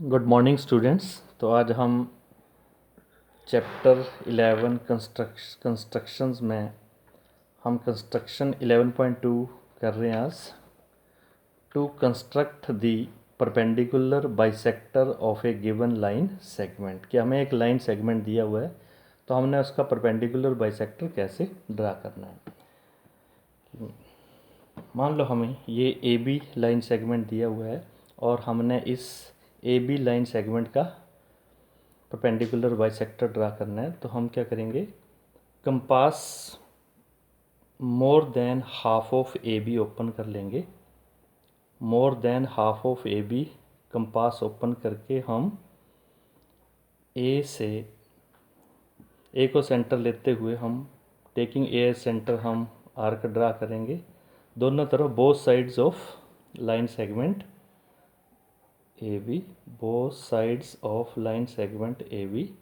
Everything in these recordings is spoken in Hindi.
Good morning students. तो आज हम चैप्टर 11 कंस्ट्रक्शंस में हम कंस्ट्रक्शन 11.2 कर रहे हैं आज। To construct the perpendicular bisector of a given line segment, कि हमें एक लाइन सेगमेंट दिया हुआ है तो हमने उसका परपेंडिकुलर बाइसेक्टर कैसे ड्रा करना है। मान लो हमें ये ए बी लाइन सेगमेंट दिया हुआ है और हमने इस ए बी लाइन सेगमेंट का परपेंडिकुलर बाइसेक्टर ड्रा करना है। तो हम क्या करेंगे, compass more than half of A B open कर लेंगे। More than half of A B compass open करके हम ए से ए को सेंटर लेते हुए हम टेकिंग ए एज सेंटर हम आर्क ड्रा करेंगे दोनों तरफ, both sides of line segment A B, both sides of line segment A B.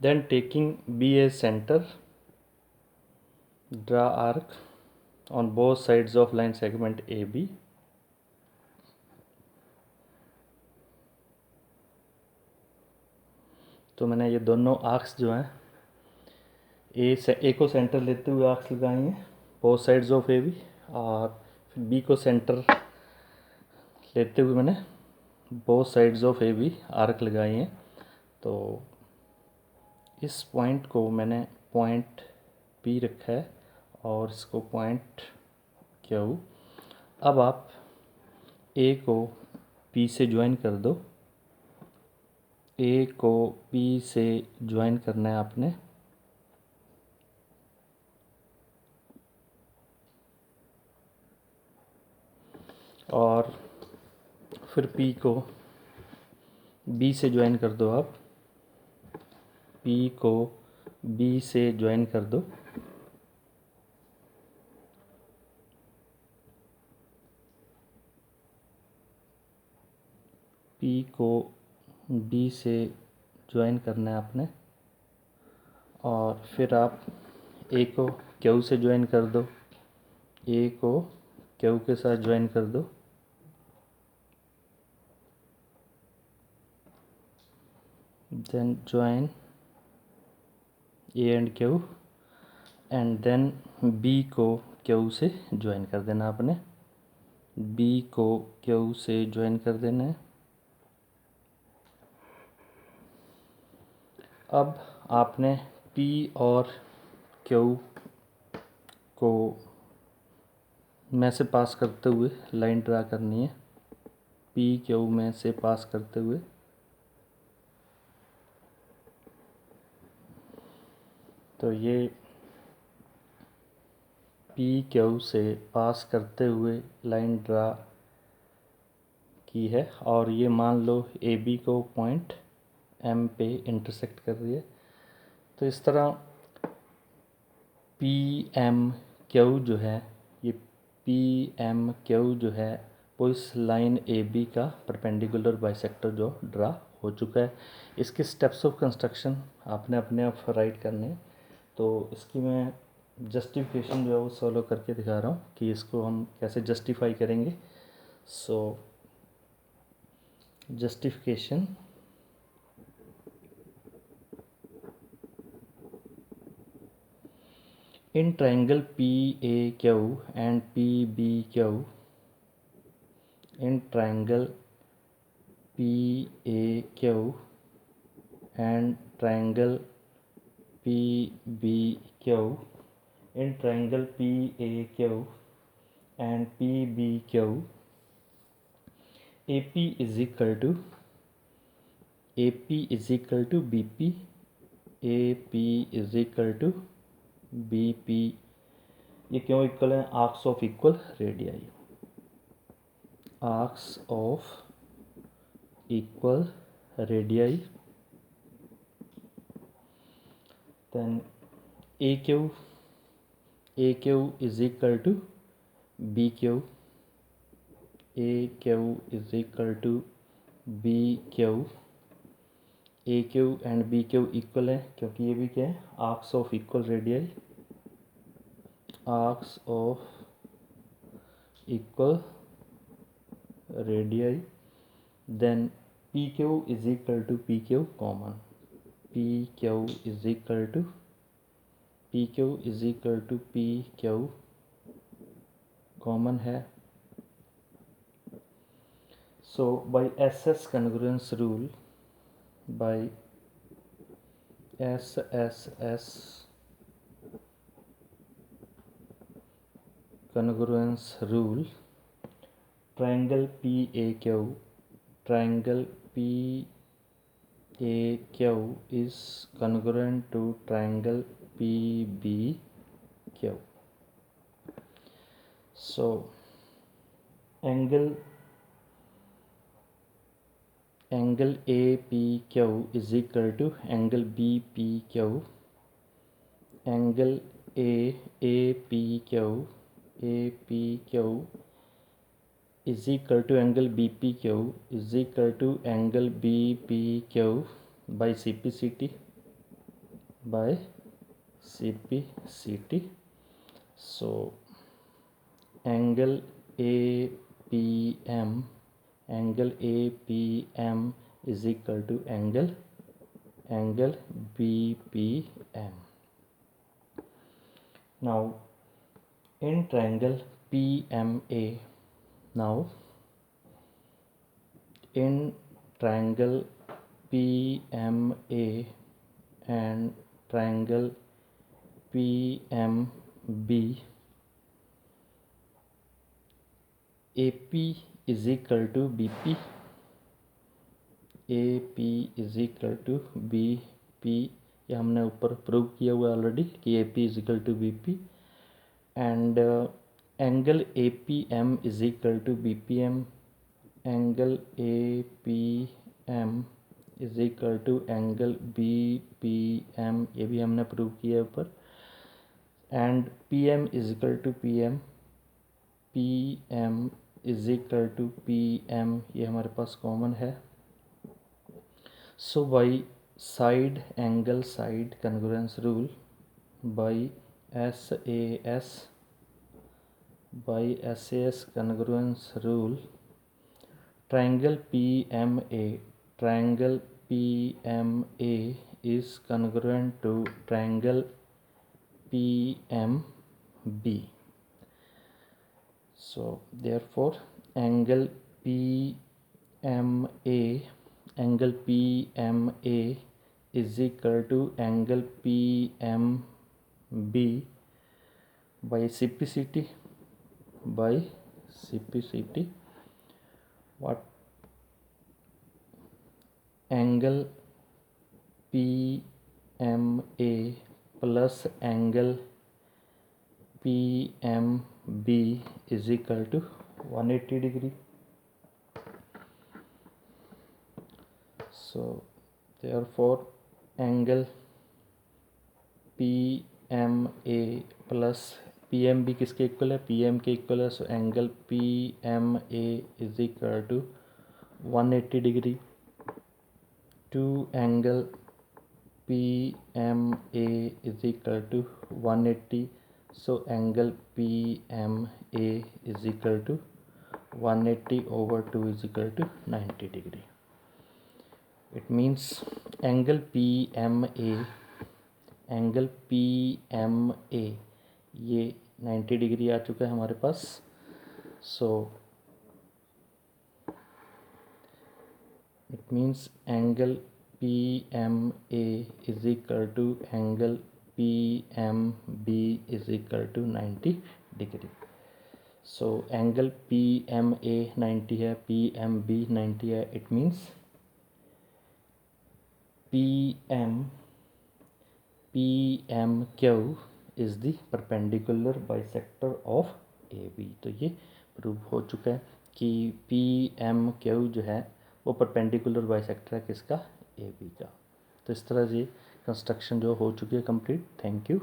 Then taking B as center, draw arc on both sides of line segment AB. तो मैंने ये दोनों आर्क्स जो हैं ए को सेंटर लेते हुए आर्क्स लगाए हैं both sides of A B, और फिर बी को सेंटर लेते हुए मैंने both sides of A B arc लगाए हैं। तो इस पॉइंट को मैंने पॉइंट पी रखा है और इसको पॉइंट क्यू। अब आप ए को पी से ज्वाइन कर दो, ए को पी से ज्वाइन करना है आपने। और फिर पी को बी से ज्वाइन कर दो आप, पी को बी से ज्वाइन कर दो। पी को बी से ज्वाइन करना है आपने, और फिर आप ए को क्यू से ज्वाइन कर दो, ए को क्यू के साथ ज्वाइन कर दो। Then join A and Q, and then B को क्यू से ज्वाइन कर देना आपने, बी को क्यू से ज्वाइन कर देना है। अब आपने पी और क्यू को में से पास करते हुए लाइन ड्रा करनी है, पी क्यू में से पास करते हुए। तो ये पी क्यू से पास करते हुए लाइन ड्रा की है, और ये मान लो ए बी को पॉइंट एम पे इंटरसेक्ट कर रही है। तो इस तरह पी एम क्यू जो है, ये पी एम क्यू जो है वो इस लाइन ए बी का परपेंडिकुलर बाइसेक्टर जो ड्रा हो चुका है। इसके स्टेप्स ऑफ कंस्ट्रक्शन आपने अपने आप राइट करने हैं। तो इसकी मैं जस्टिफिकेशन जो है वो सॉल्व करके दिखा रहा हूँ कि इसको हम कैसे जस्टिफाई करेंगे। सो justification, in triangle PAQ and PBQ, in triangle PAQ and triangle PBQ, in triangle PAQ and PBQ, AP is equal to BP, AP is equal to BP। ये क्यों इक्वल है? Arcs of equal radii, arcs of equal radii. Then A Q is equal to B Q, A Q is equal to B Q. A Q and B Q equal है क्योंकि ये भी क्या है? Arcs of equal radii, arcs of equal radii, then PQ is equal to PQ common, PQ is equal to PQ common है. So by SS congruence rule, by SSS congruence rule, triangle PAQ is congruent to triangle PBQ. So angle APQ is equal to angle BPQ, angle APQ is equal to angle BPQ is equal to angle BPQ by CPCT. So angle APM is equal to angle BPM. Now in triangle PMA, and triangle PMB, AP is equal to BP, ये हमने ऊपर प्रूव किया हुआ ऑलरेडी कि AP is equal to BP, and angle APM is equal to BPM, angle APM is equal to angle BPM, ये भी हमने प्रूव किया है ऊपर, and PM is equal to PM is equal to PM, ये हमारे पास कॉमन है. So by side congruence rule, by SAS congruence rule, triangle PMA is congruent to triangle PMB. So therefore angle PMA is equal to angle PMB by CPCT. What? Angle PMA plus angle PMB is equal to 180 degree. So therefore angle PMA plus PMB किसके इक्वल है? PM के इक्वल है. So angle PMA is equal to 180 degree to angle PMA is equal to 180. So angle PMA is equal to 180 over 2 is equal to 90 degree. It means angle PMA ये 90 डिग्री आ चुका है हमारे पास. So it means angle PMA is equal to angle PMB is equal to 90 degree. So angle PMA 90 है, PMB 90 है. It means PMQ is the perpendicular bisector of AB. तो ये प्रूव हो चुका है कि PMQ जो है वो परपेंडिकुलर बाइसेक्टर है किसका? AB का. तो इस तरह से कंस्ट्रक्शन जो हो चुकी है कंप्लीट. Thank you.